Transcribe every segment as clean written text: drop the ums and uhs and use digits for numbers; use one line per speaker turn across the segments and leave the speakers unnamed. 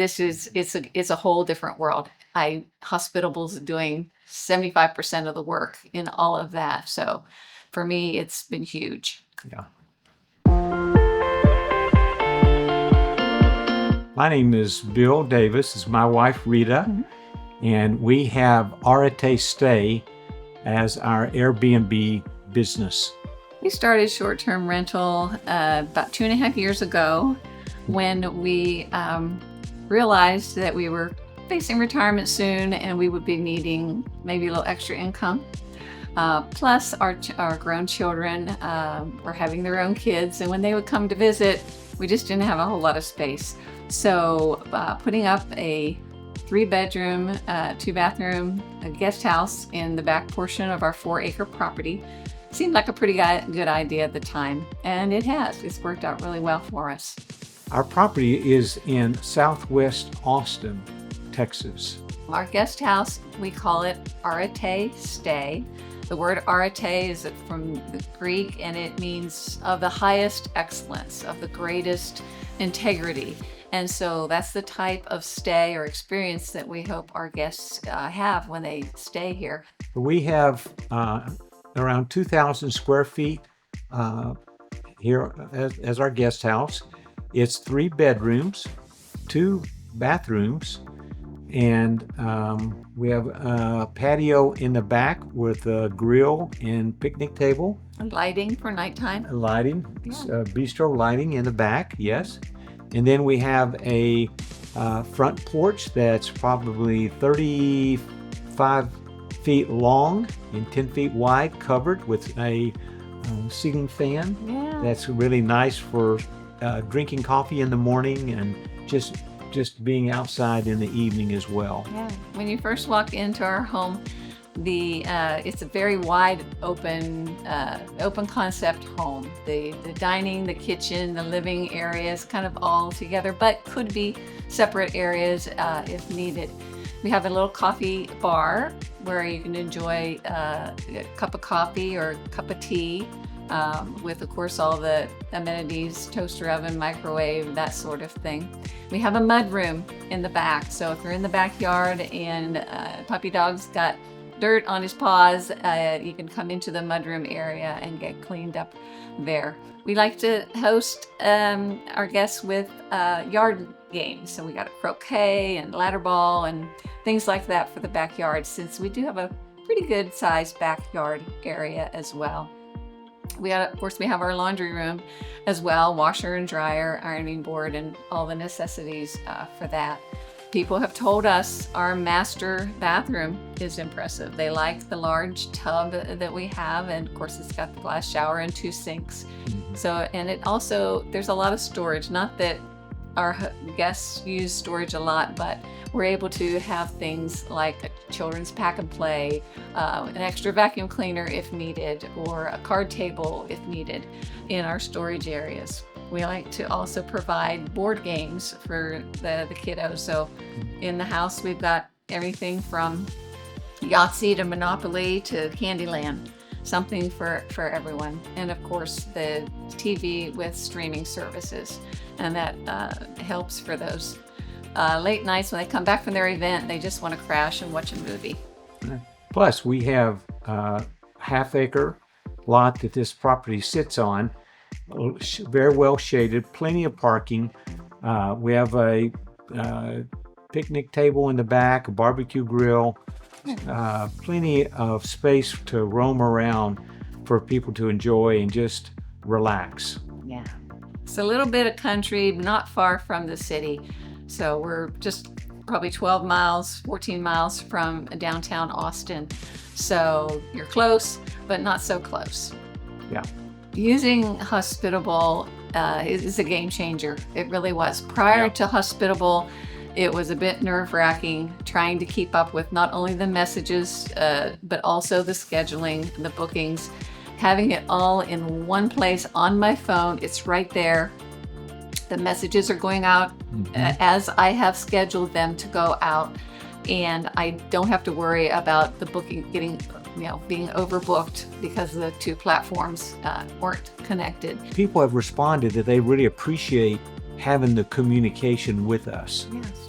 it's a whole different world. Hospitable's doing 75% of the work in all of that. So for me, it's been huge.
Yeah. My name is Bill Davis. This is my wife, Rita, and we have Arete Stay as our Airbnb business.
We started short-term rental about 2.5 years ago when we realized that we were facing retirement soon and we would be needing maybe a little extra income. Plus our grown children were having their own kids, and when they would come to visit, we just didn't have a whole lot of space. So putting up a 3-bedroom, 2-bathroom guest house in the back portion of our 4-acre property seemed like a pretty good idea at the time, and it has. It's worked out really well for us.
Our property is in southwest Austin, Texas.
Our guest house, we call it Arete Stay. The word arete is from the Greek, and it means of the highest excellence, of the greatest integrity. And so that's the type of stay or experience that we hope our guests have when they stay here.
We have around 2,000 square feet here as our guest house. It's 3 bedrooms, 2 bathrooms, and we have a patio in the back with a grill and picnic table.
Lighting for nighttime.
Lighting, bistro lighting in the back, yes. And then we have a front porch that's probably 35 feet long and 10 feet wide, covered with a ceiling fan.
Yeah.
That's really nice for drinking coffee in the morning and just being outside in the evening as well.
Yeah. When you first walk into our home, it's a very wide open concept home. The dining, the kitchen, the living areas kind of all together, but could be separate areas if needed. We have a little coffee bar where you can enjoy a cup of coffee or a cup of tea with, of course, all the amenities, toaster oven, microwave, that sort of thing. We have a mud room in the back. So if you're in the backyard and puppy dog's got dirt on his paws, you can come into the mudroom area and get cleaned up there. We like to host our guests with yard games. So we got a croquet and ladder ball and things like that for the backyard, since we do have a pretty good sized backyard area as well. Of course, we have our laundry room as well, washer and dryer, ironing board, and all the necessities for that. People have told us our master bathroom is impressive. They like the large tub that we have, and of course it's got the glass shower and 2 sinks. So, and it also, there's a lot of storage. Not that our guests use storage a lot, but we're able to have things like a children's pack and play, an extra vacuum cleaner if needed, or a card table if needed in our storage areas. We like to also provide board games for the kiddos. So in the house, we've got everything from Yahtzee to Monopoly to Candyland, something for everyone. And of course, the TV with streaming services. And that helps for those late nights when they come back from their event, they just want to crash and watch a movie.
Plus, we have a half-acre lot that this property sits on, very well shaded, plenty of parking. We have a picnic table in the back, a barbecue grill, plenty of space to roam around for people to enjoy and just relax.
Yeah. It's a little bit of country, not far from the city. So we're just probably 12 miles, 14 miles from downtown Austin. So you're close, but not so close.
Yeah.
Using Hospitable is a game changer. It really was. Prior to Hospitable, it was a bit nerve-wracking trying to keep up with not only the messages, but also the scheduling, the bookings. Having it all in one place on my phone, it's right there. The messages are going out as I have scheduled them to go out, and I don't have to worry about the booking being overbooked because the 2 platforms weren't connected.
People have responded that they really appreciate having the communication with us.
Yes.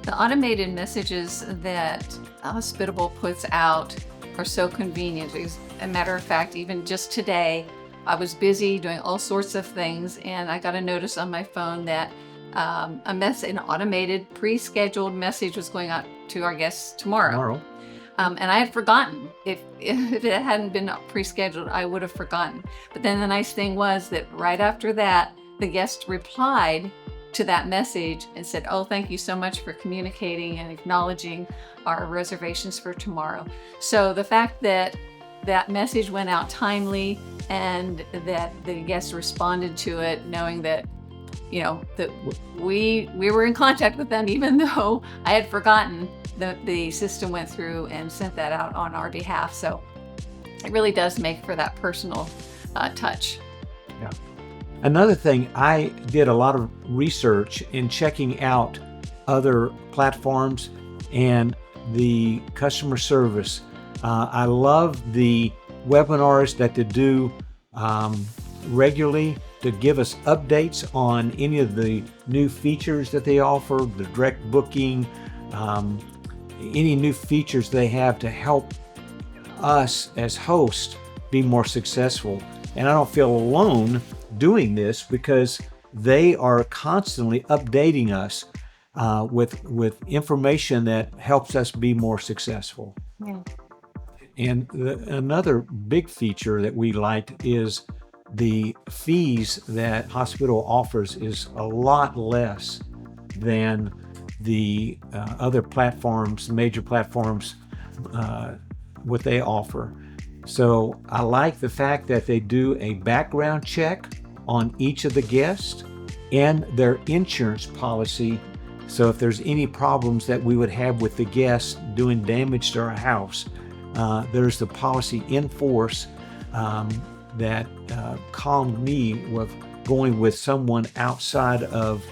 The automated messages that Hospitable puts out are so convenient. As a matter of fact, even just today, I was busy doing all sorts of things, and I got a notice on my phone that an automated, pre-scheduled message was going out to our guests tomorrow. And I had forgotten. If it hadn't been pre-scheduled, I would have forgotten. But then the nice thing was that right after that, the guest replied to that message and said, "Oh, thank you so much for communicating and acknowledging our reservations for tomorrow." So the fact that that message went out timely and that the guest responded to it, knowing that, that we were in contact with them, even though I had forgotten, the system went through and sent that out on our behalf. So it really does make for that personal touch.
Yeah. Another thing, I did a lot of research in checking out other platforms and the customer service. I love the webinars that they do regularly to give us updates on any of the new features that they offer, the direct booking, any new features they have to help us as hosts be more successful. And I don't feel alone doing this because they are constantly updating us with information that helps us be more successful.
Yeah.
And another big feature that we liked is the fees that Hospitable offers is a lot less than the other platforms, major platforms, what they offer. So I like the fact that they do a background check on each of the guests and their insurance policy. So if there's any problems that we would have with the guests doing damage to our house, there's the policy in force that calmed me with going with someone outside of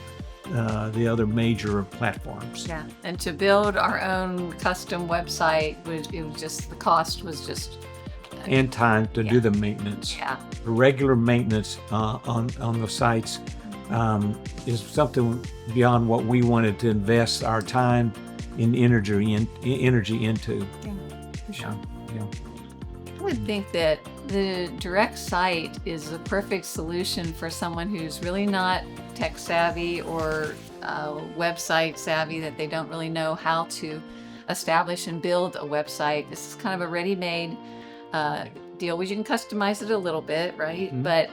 the other major platforms.
Yeah, and to build our own custom website, the cost was just...
And time to do the maintenance.
Yeah.
The regular maintenance on the sites is something beyond what we wanted to invest our time and energy into.
Yeah, for sure.
Yeah.
I would think that the direct site is the perfect solution for someone who's really not tech savvy or website savvy, that they don't really know how to establish and build a website. This is kind of a ready-made deal where you can customize it a little bit, right?
Mm-hmm.
But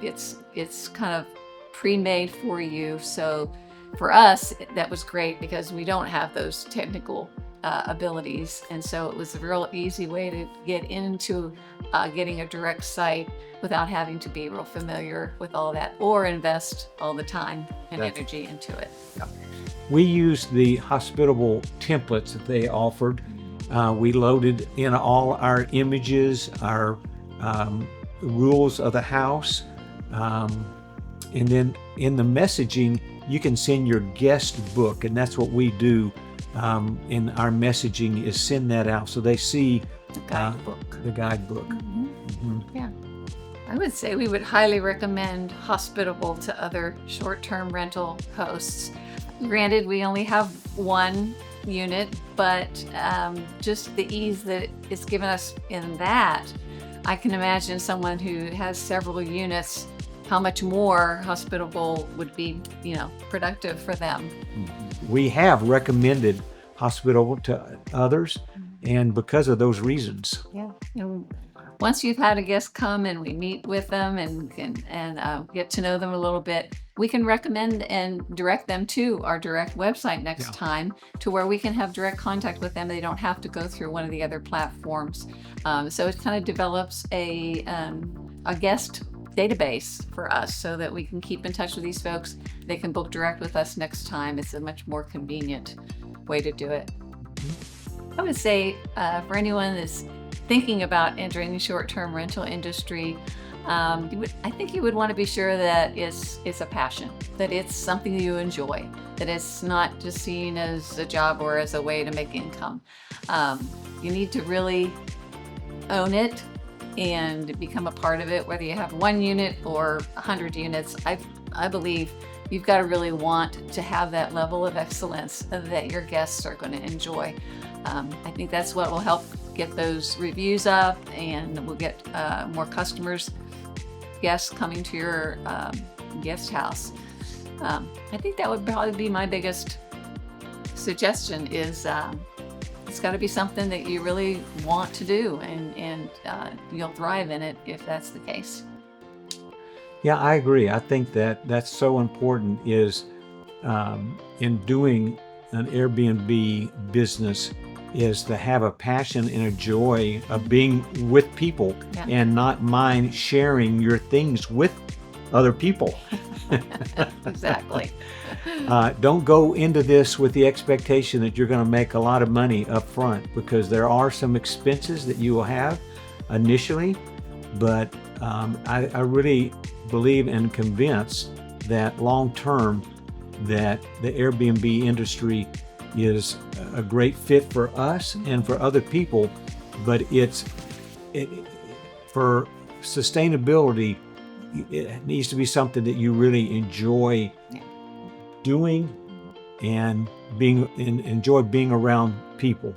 it's kind of pre-made for you. So for us, that was great because we don't have those technical abilities, and so it was a real easy way to get into getting a direct site without having to be real familiar with all that or invest all the time and energy into it.
Yeah. We used the Hospitable templates that they offered. We loaded in all our images, our rules of the house, and then in the messaging, you can send your guest book, and that's what we do in our messaging, is send that out so they see
The guidebook.
the guidebook.
Mm-hmm.
Mhm.
Yeah. I would say we would highly recommend Hospitable to other short-term rental hosts. Granted, we only have one unit, but just the ease that it's given us in that, I can imagine someone who has several units, how much more Hospitable would be, productive for them.
We have recommended Hospitable to others, and because of those reasons.
Yeah. And once you've had a guest come and we meet with them and get to know them a little bit, we can recommend and direct them to our direct website next time, to where we can have direct contact with them. They don't have to go through one of the other platforms. So it kind of develops a guest database for us so that we can keep in touch with these folks. They can book direct with us next time. It's a much more convenient way to do it. I would say for anyone that's thinking about entering the short-term rental industry, I think you would want to be sure that it's a passion, that it's something you enjoy, that it's not just seen as a job or as a way to make income. You need to really own it and become a part of it, whether you have one unit or 100 units. I believe you've got to really want to have that level of excellence that your guests are going to enjoy. I think that's what will help get those reviews up, and we'll get more customers, guests coming to your guest house. I think that would probably be my biggest suggestion is it's got to be something that you really want to do, and you'll thrive in it if that's the case.
Yeah, I agree. I think that that's so important is in doing an Airbnb business is to have a passion and a joy of being with people and not mind sharing your things with other people.
Exactly.
Don't go into this with the expectation that you're going to make a lot of money up front, because there are some expenses that you will have initially, but I really believe and convinced that long term that the Airbnb industry is a great fit for us and for other people, but for sustainability, it needs to be something that you really enjoy doing and enjoy being around people.